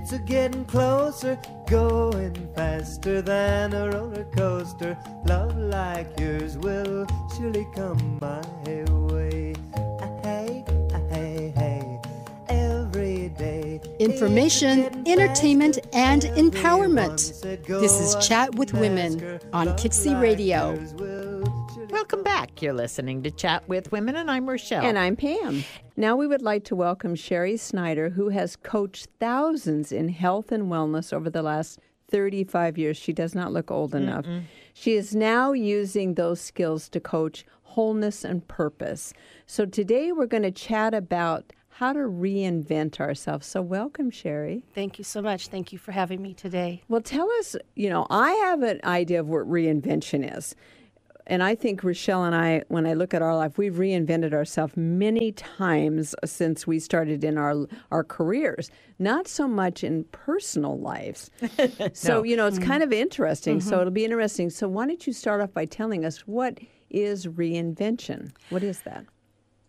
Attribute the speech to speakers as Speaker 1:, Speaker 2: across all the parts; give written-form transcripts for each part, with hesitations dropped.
Speaker 1: It's a getting closer, going faster than a roller coaster. Love like yours will surely come my way. Hey, hey, hey, every day.
Speaker 2: Information, entertainment, and empowerment. This is Chat with Women on Kixie Radio.
Speaker 3: Welcome back. You're listening to Chat with Women, and I'm Rochelle.
Speaker 4: And I'm Pam. Now we would like to welcome Sherry Schneider, who has coached thousands in health and wellness over the last 35 years. She does not look old enough. She is now using those skills to coach wholeness and purpose. So today we're going to chat about how to reinvent ourselves. So welcome, Sherry.
Speaker 5: Thank you so much. Thank you for having me today.
Speaker 4: Well, tell us, I have an idea of what reinvention is. And I think Rochelle and I, when I look at our life, we've reinvented ourselves many times since we started in our careers, not so much in personal lives. So, it's kind of interesting. So it'll be interesting. So why don't you start off by telling us, what is reinvention? What is that?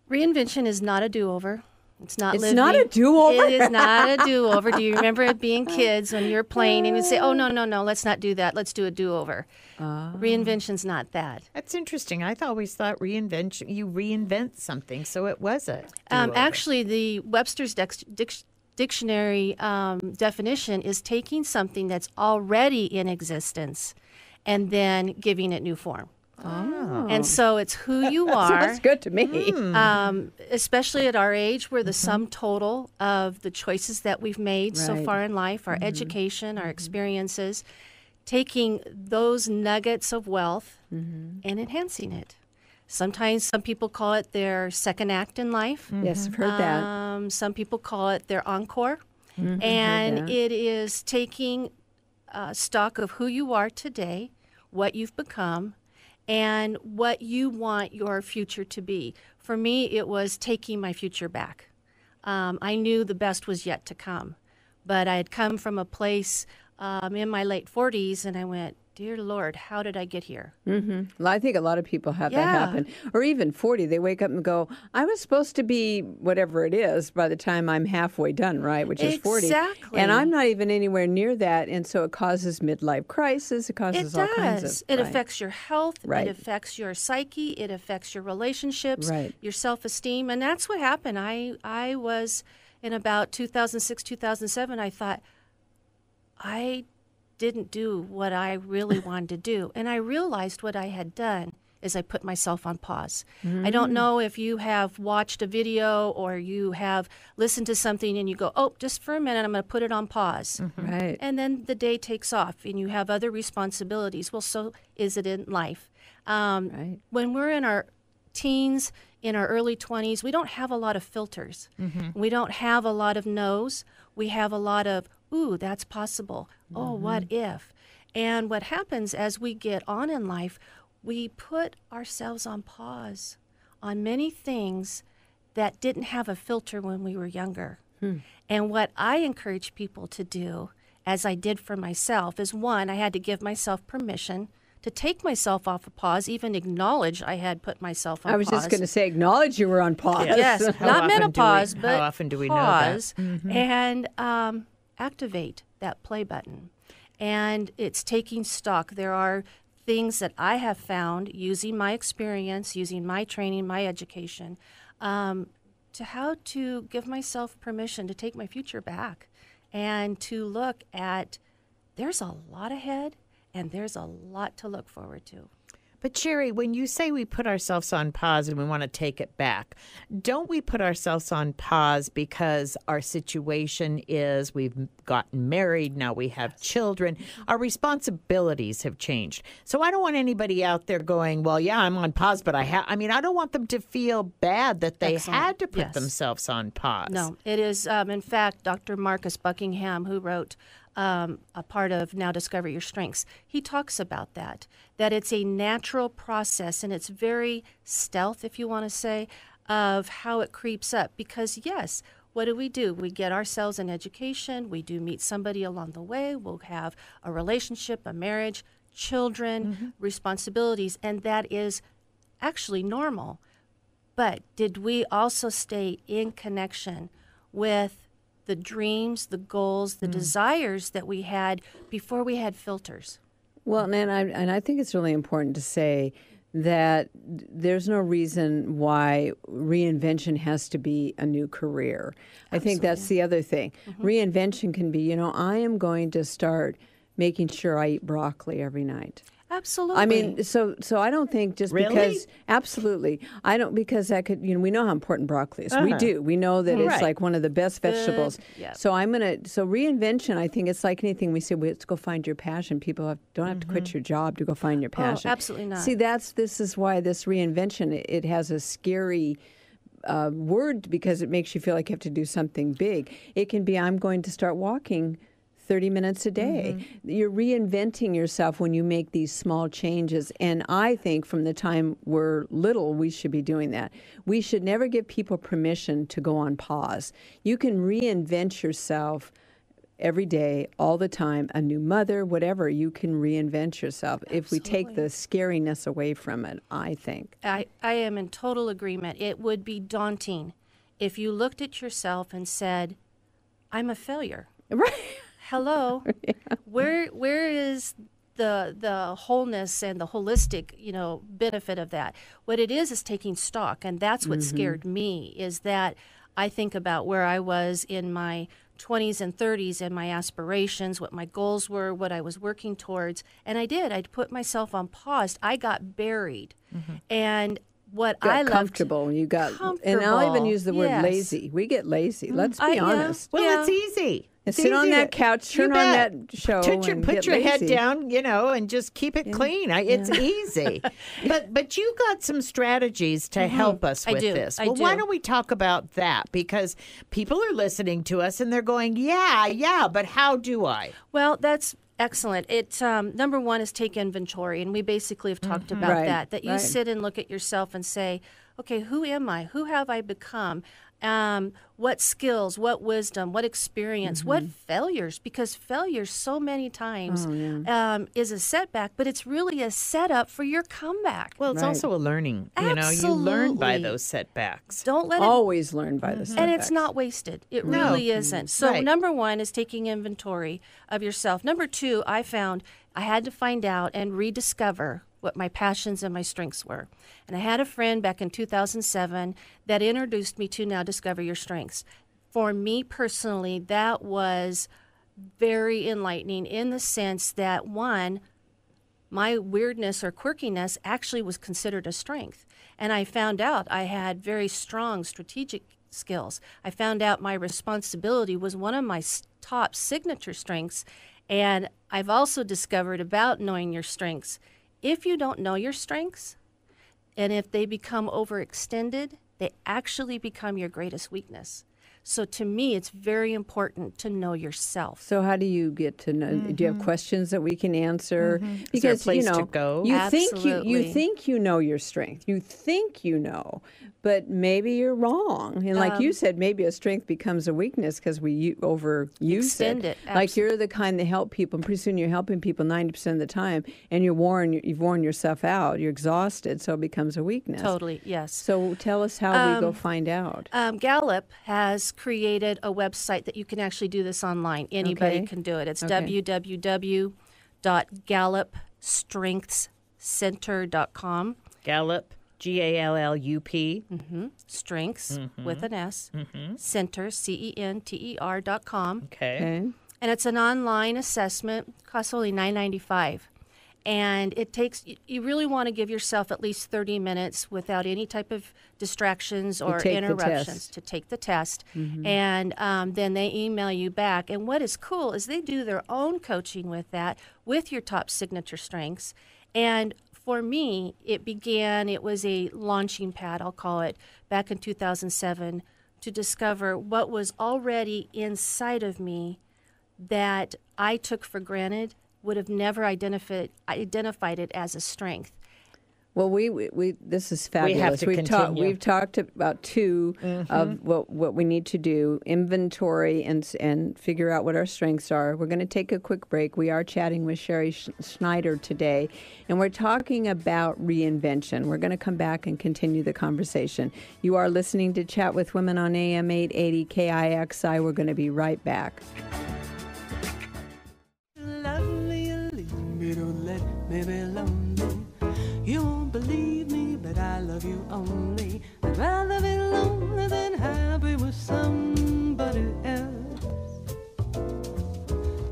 Speaker 5: Reinvention is not a do-over. It's not living.
Speaker 4: It's not a do-over?
Speaker 5: It is not a do-over. Do you remember it being kids when you were playing and you'd say, oh, no, let's not do that. Let's do a do-over. Reinvention's not that.
Speaker 3: That's interesting. I always thought reinvention, you reinvent something, so it was a do-over.
Speaker 5: Actually, the Webster's dictionary definition is taking something that's already in existence and then giving it new form.
Speaker 4: Oh.
Speaker 5: And so it's who you are.
Speaker 4: Sounds good to me.
Speaker 5: Especially at our age, we're the sum total of the choices that we've made so far in life, our education, our experiences, taking those nuggets of wealth and enhancing it. Sometimes some people call it their second act in life.
Speaker 4: Yes, I've heard that.
Speaker 5: Some people call it their encore. And it is taking stock of who you are today, what you've become, and what you want your future to be. For me, it was taking my future back. I knew the best was yet to come, but I had come from a place in my late 40s, and I went, dear Lord, how did I get here?
Speaker 4: Well, I think a lot of people have that happen. Or even 40, they wake up and go, I was supposed to be whatever it is by the time I'm halfway done, right, which is 40.
Speaker 5: Exactly.
Speaker 4: And I'm not even anywhere near that, and so it causes midlife crisis. It causes all kinds of...
Speaker 5: It affects your health.
Speaker 4: Right.
Speaker 5: It affects your psyche. It affects your relationships,
Speaker 4: Right.
Speaker 5: your self-esteem. And that's what happened. I was in about 2006, 2007, I thought, I didn't do what I really wanted to do. And I realized what I had done is I put myself on pause. I don't know if you have watched a video or you have listened to something and you go, oh, just for a minute, I'm going to put it on pause.
Speaker 4: Right.
Speaker 5: And then the day takes off and you have other responsibilities. Well, so is it in life.
Speaker 4: Right.
Speaker 5: When we're in our teens, in our early 20s, we don't have a lot of filters. We don't have a lot of no's. We have a lot of, ooh, that's possible. Oh, what if? And what happens as we get on in life, we put ourselves on pause on many things that didn't have a filter when we were younger. And what I encourage people to do, as I did for myself, is one, I had to give myself permission to take myself off of pause, even acknowledge I had put myself on pause.
Speaker 4: I was just going to say, acknowledge you were on pause.
Speaker 5: Yes, not menopause, but
Speaker 3: how often do we
Speaker 5: pause
Speaker 3: know that?
Speaker 5: and activate that play button. And it's taking stock. There are things that I have found using my experience, using my training, my education, to how to give myself permission to take my future back and to look at there's a lot ahead and there's a lot to look forward to.
Speaker 3: But Sherry, when you say we put ourselves on pause and we want to take it back, don't we put ourselves on pause because our situation is we've gotten married, now we have children, our responsibilities have changed. So I don't want anybody out there going, well, yeah, I'm on pause, but I don't want them to feel bad that they had to put themselves on pause.
Speaker 5: No, it is, in fact, Dr. Marcus Buckingham, who wrote a part of Now Discover Your Strengths, he talks about that it's a natural process and it's very stealth, if you want to say, of how it creeps up. Because, yes, what do? We get ourselves an education. We do meet somebody along the way. We'll have a relationship, a marriage, children, responsibilities, and that is actually normal. But did we also stay in connection with the dreams, the goals, the desires that we had before we had filters.
Speaker 4: Well, and I think it's really important to say that there's no reason why reinvention has to be a new career. I think that's the other thing. Reinvention can be, I am going to start making sure I eat broccoli every night.
Speaker 5: Absolutely.
Speaker 4: I mean, so I don't think just because absolutely, I don't because that could we know how important broccoli is. We do. We know that it's like one of the best vegetables.
Speaker 5: Yep.
Speaker 4: So reinvention. I think it's like anything we say. Let's go find your passion. People don't have to quit your job to go find your passion.
Speaker 5: Oh, absolutely not.
Speaker 4: See, this is why this reinvention it has a scary word because it makes you feel like you have to do something big. It can be I'm going to start walking 30 minutes a day. You're reinventing yourself when you make these small changes. And I think from the time we're little, we should be doing that. We should never give people permission to go on pause. You can reinvent yourself every day, all the time. A new mother, whatever, you can reinvent yourself. Absolutely. If we take the scariness away from it, I think.
Speaker 5: I am in total agreement. It would be daunting if you looked at yourself and said, I'm a failure.
Speaker 4: Right.
Speaker 5: Hello, where is the wholeness and the holistic, benefit of that? What it is taking stock, and that's what scared me, is that I think about where I was in my 20s and 30s and my aspirations, what my goals were, what I was working towards, and I'd put myself on pause. I got buried, and what I loved,
Speaker 4: comfortable. You got, and I'll even use the word lazy. We get lazy. Let's be honest.
Speaker 3: Well, it's easy.
Speaker 4: Sit on that couch, turn on that show,
Speaker 3: put your head down, and just keep it clean. It's easy. But you got some strategies to help us with this. Well, why don't we talk about that? Because people are listening to us and they're going, yeah, but how do I?
Speaker 5: Well, that's excellent. It's number one is take inventory, and we basically have talked about that. That you sit and look at yourself and say, okay, who am I? Who have I become? What skills, what wisdom, what experience, what failures, because failure so many times is a setback, but it's really a setup for your comeback.
Speaker 3: Well, it's also a learning.
Speaker 5: Absolutely.
Speaker 3: You learn by those setbacks.
Speaker 5: Don't let it
Speaker 4: always learn by the setbacks.
Speaker 5: And it's not wasted. It really isn't. So number one is taking inventory of yourself. Number two, I found I had to find out and rediscover what my passions and my strengths were. And I had a friend back in 2007 that introduced me to Now Discover Your Strengths. For me personally, that was very enlightening in the sense that, one, my weirdness or quirkiness actually was considered a strength. And I found out I had very strong strategic skills. I found out my responsibility was one of my top signature strengths. And I've also discovered about knowing your strengths. If you don't know your strengths, and if they become overextended, they actually become your greatest weakness. So to me, it's very important to know yourself.
Speaker 4: So how do you get to know? Do you have questions that we can answer?
Speaker 3: Because, is there a place to go?
Speaker 4: You think you know your strength. You think you know, but maybe you're wrong. And like you said, maybe a strength becomes a weakness because we overuse it. Like you're the kind that help people, and pretty soon you're helping people 90% of the time, and you've worn yourself out. You're exhausted, so it becomes a weakness.
Speaker 5: Totally, yes.
Speaker 4: So tell us how we go find out.
Speaker 5: Gallup has created a website that you can actually do this online. Anybody can do it. It's www.gallupstrengthscenter.com.
Speaker 3: Gallup, Gallup.
Speaker 5: Strengths with an S. Center, CENTER.com.
Speaker 3: Okay.
Speaker 5: And it's an online assessment. It costs only $9.95. And it takes, you really want to give yourself at least 30 minutes without any type of distractions or interruptions to take the test. And then they email you back. And what is cool is they do their own coaching with that, with your top signature strengths. And for me, it was a launching pad, I'll call it, back in 2007 to discover what was already inside of me that I took for granted, would have never identified it as a strength.
Speaker 4: Well, we this is fabulous.
Speaker 3: We have to continue.
Speaker 4: We've talked about two of what we need to do: inventory and figure out what our strengths are. We're going to take a quick break. We are chatting with Sherry Schneider today, and we're talking about reinvention. We're going to come back and continue the conversation. You are listening to Chat with Women on AM 880 KIXI. We're going to be right back.
Speaker 1: Love me or leave me, don't let me be lonely. You won't believe me, but I love you only. I'd rather be lonely than happy with somebody else.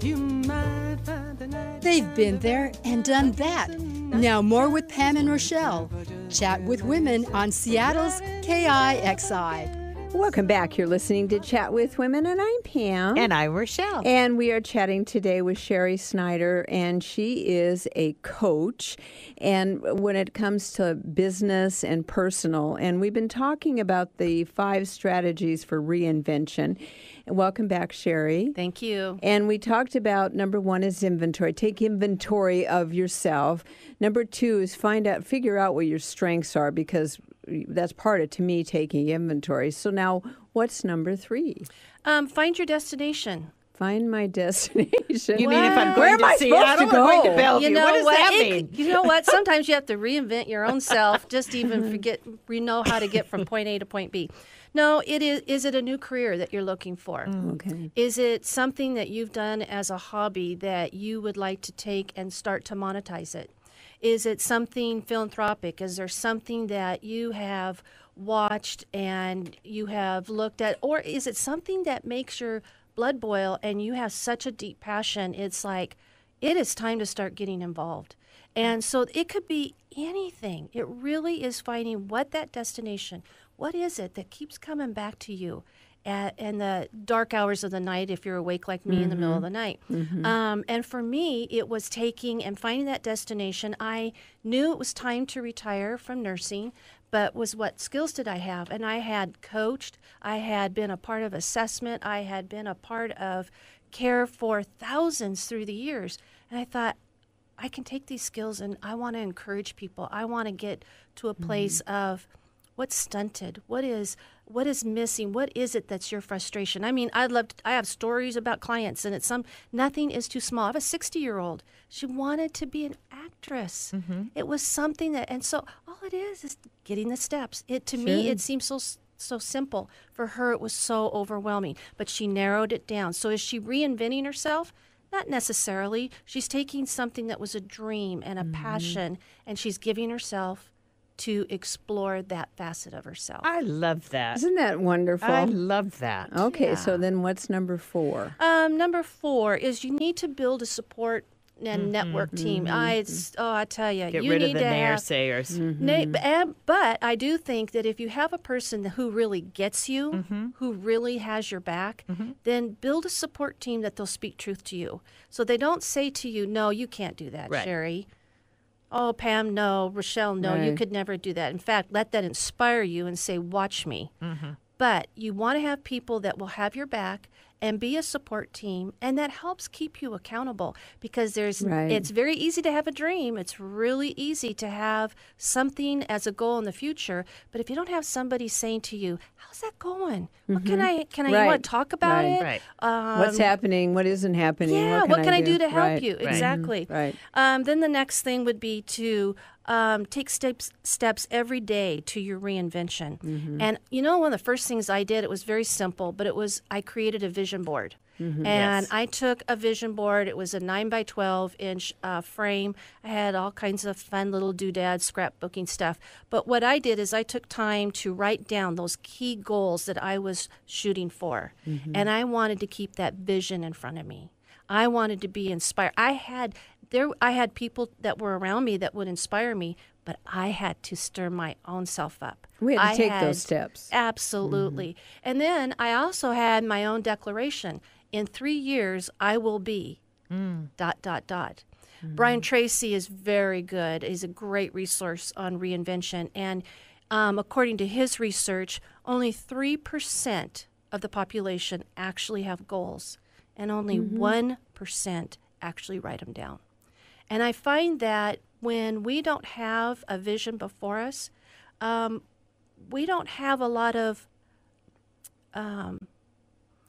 Speaker 1: You might find the night.
Speaker 2: They've been there and done that. Now more with Pam and Rochelle. Chat with Women on Seattle's KIXI.
Speaker 4: Welcome back. You're listening to Chat with Women, and I'm Pam.
Speaker 3: And I'm Rochelle.
Speaker 4: And we are chatting today with Sherry Schneider, and she is a coach. And when it comes to business and personal, and we've been talking about the 5 strategies for reinvention. And welcome back, Sherry.
Speaker 5: Thank you.
Speaker 4: And we talked about number 1 is inventory. Take inventory of yourself. Number 2 is figure out what your strengths are, because that's part of, to me, taking inventory. So now, what's number 3?
Speaker 5: Find your destination.
Speaker 4: Find my destination.
Speaker 3: You mean if I'm
Speaker 4: Where
Speaker 3: going
Speaker 4: am I
Speaker 3: to Seattle
Speaker 4: supposed to
Speaker 3: or going to
Speaker 4: go?
Speaker 3: Bellevue? What does that mean?
Speaker 5: You know what? Sometimes you have to reinvent your own self. Just even know how to get from point A to point B. No, it is. Is it a new career that you're looking for?
Speaker 4: Okay.
Speaker 5: Is it something that you've done as a hobby that you would like to take and start to monetize it? Is it something philanthropic? Is there something that you have watched and you have looked at? Or is it something that makes your blood boil and you have such a deep passion? It's like, it is time to start getting involved. And so it could be anything. It really is finding what that destination, what is it that keeps coming back to you in the dark hours of the night, if you're awake like me in the middle of the night. And for me, it was taking and finding that destination. I knew it was time to retire from nursing, but what skills did I have? And I had coached. I had been a part of assessment. I had been a part of care for thousands through the years. And I thought, I can take these skills and I want to encourage people. I want to get to a place of what's stunted, what is missing, what is it that's your frustration? I mean, I have stories about clients, and nothing is too small. I have a 60-year-old. She wanted to be an actress. It was something and so all it is getting the steps. To me, it seems so simple. For her, it was so overwhelming, but she narrowed it down. So is she reinventing herself? Not necessarily. She's taking something that was a dream and a passion, and she's giving herself to explore that facet of herself.
Speaker 3: I love that.
Speaker 4: Isn't that wonderful?
Speaker 3: I love that.
Speaker 4: Okay,
Speaker 3: Yeah.
Speaker 4: so then what's number 4?
Speaker 5: Number 4 is you need to build a support and network team. I tell you,
Speaker 3: Get
Speaker 5: you
Speaker 3: rid
Speaker 5: need
Speaker 3: of the
Speaker 5: to
Speaker 3: naysayers.
Speaker 5: but I do think that if you have a person who really gets you, who really has your back, then build a support team that they'll speak truth to you. So they don't say to you, no, you can't do that,
Speaker 3: Right.
Speaker 5: Sherry. Oh, Pam, no. Rochelle, no, you
Speaker 4: Right.
Speaker 5: could never do that. In fact, let that inspire you and say, watch me. But you want to have people that will have your back and be a support team, and that helps keep you accountable, because it's very easy to have a dream. It's really easy to have something as a goal in the future, but if you don't have somebody saying to you, how's that going? What can I you want to talk about it?
Speaker 3: Right.
Speaker 4: What's happening? What isn't happening?
Speaker 5: Yeah, what can I do to help
Speaker 4: Right.
Speaker 5: you? Exactly.
Speaker 4: Right.
Speaker 5: Then the next thing would be to take steps every day to your reinvention. And one of the first things I did, it was very simple, but I created a vision board. And
Speaker 3: Yes.
Speaker 5: I took a vision board. It was a 9 by 12 inch frame. I had all kinds of fun little doodads, scrapbooking stuff. But what I did is I took time to write down those key goals that I was shooting for. And I wanted to keep that vision in front of me. I wanted to be inspired. I had people that were around me that would inspire me, but I had to stir my own self up.
Speaker 4: We had to take those steps.
Speaker 5: Absolutely. And then I also had my own declaration. In 3 years, I will be ... Brian Tracy is very good. He's a great resource on reinvention. And according to his research, only 3% of the population actually have goals, and only 1% actually write them down. And I find that when we don't have a vision before us, we don't have a lot of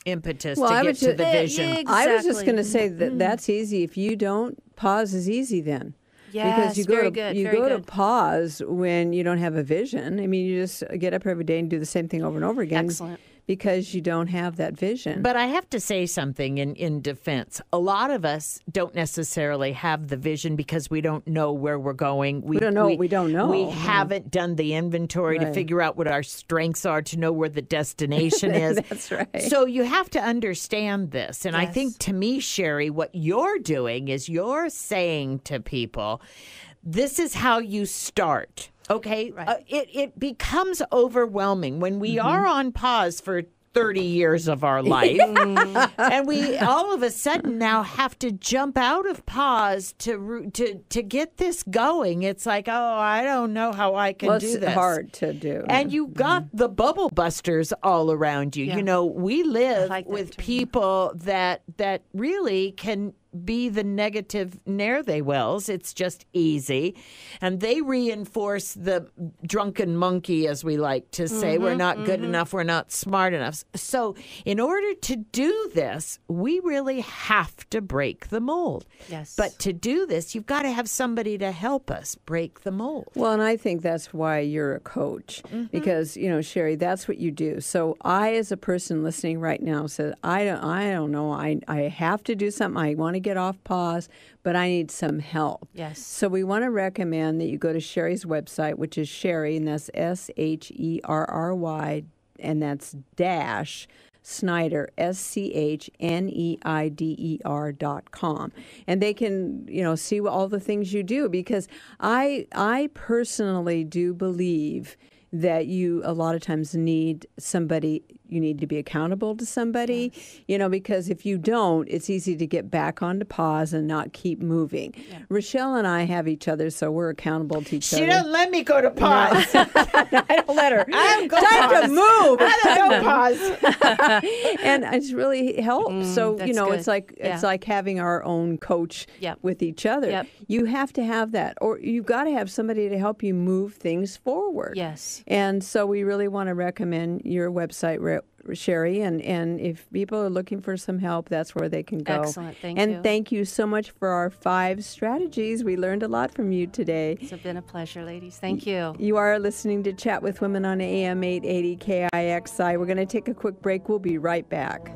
Speaker 3: impetus
Speaker 4: Well,
Speaker 3: to
Speaker 4: I
Speaker 3: get
Speaker 4: was
Speaker 3: to
Speaker 4: ju-
Speaker 3: the vision.
Speaker 4: I was just
Speaker 5: Exactly.
Speaker 4: going to say that that's easy. If you don't, pause is easy then.
Speaker 5: Yes,
Speaker 4: Because you go
Speaker 5: very
Speaker 4: to
Speaker 5: good,
Speaker 4: you
Speaker 5: very
Speaker 4: go to
Speaker 5: good.
Speaker 4: pause when you don't have a vision. I mean, you just get up every day and do the same thing over and over again.
Speaker 5: Excellent.
Speaker 4: Because you don't have that vision.
Speaker 3: But I have to say something in defense. A lot of us don't necessarily have the vision because we don't know where we're going.
Speaker 4: We don't know what we don't know.
Speaker 3: We haven't done the inventory to
Speaker 4: Right.
Speaker 3: figure out what our strengths are, to know where the destination is.
Speaker 4: That's right.
Speaker 3: So you have to understand this. And I
Speaker 5: Yes.
Speaker 3: think, to me, Sherry, what you're doing is you're saying to people, this is how you start. Okay,
Speaker 5: Right.
Speaker 3: It becomes overwhelming when we
Speaker 4: Mm-hmm.
Speaker 3: are on pause for 30 years of our life, and we all of a sudden now have to jump out of pause to get this going. It's like, oh, I don't know how I can
Speaker 4: well,
Speaker 3: do
Speaker 4: it's
Speaker 3: this.
Speaker 4: hard to do.
Speaker 3: And you got the bubble busters all around you.
Speaker 5: Yeah.
Speaker 3: You know, we live
Speaker 5: like that
Speaker 3: with
Speaker 5: term.
Speaker 3: people that really can be the negative ne'er-they-wells. It's just easy. And they reinforce the drunken monkey, as we like to say. We're not good enough. We're not smart enough. So in order to do this, we really have to break the mold.
Speaker 5: Yes.
Speaker 3: But to do this, you've got to have somebody to help us break the mold.
Speaker 4: Well, and I think that's why you're a coach because, Sherry, that's what you do. So I, as a person listening right now, said, I don't know. I have to do something. I want to get off pause, but I need some help.
Speaker 5: Yes.
Speaker 4: So we want to recommend that you go to Sherry's website, which is Sherry, and that's SHERRY, and that's dash Schneider, SCHNEIDER.com. And they can, see all the things you do, because I personally do believe that you a lot of times need somebody, you need to be accountable to somebody, because if you don't, it's easy to get back onto pause and not keep moving. Yeah. Rochelle and I have each other, so we're accountable to each other.
Speaker 3: She doesn't let me go to pause.
Speaker 4: I don't let her.
Speaker 3: I don't go
Speaker 4: Time
Speaker 3: pause.
Speaker 4: to move.
Speaker 3: I don't go pause.
Speaker 4: And it's really helped. So,
Speaker 5: that's
Speaker 4: it's
Speaker 5: good.
Speaker 4: like it's like having our own coach
Speaker 5: Yep.
Speaker 4: with each other.
Speaker 5: Yep.
Speaker 4: You have to have that, or you've got to have somebody to help you move things forward.
Speaker 5: Yes.
Speaker 4: And so we really want to recommend your website, Sherry, and if people are looking for some help, that's where they can go.
Speaker 5: Excellent. Thank
Speaker 4: and
Speaker 5: you.
Speaker 4: thank you so much for our 5 strategies. We learned a lot from you today.
Speaker 5: It's been a pleasure, ladies. Thank you.
Speaker 4: You are listening to Chat with Women on AM 880 KIXI. We're going to take a quick break. We'll be right back.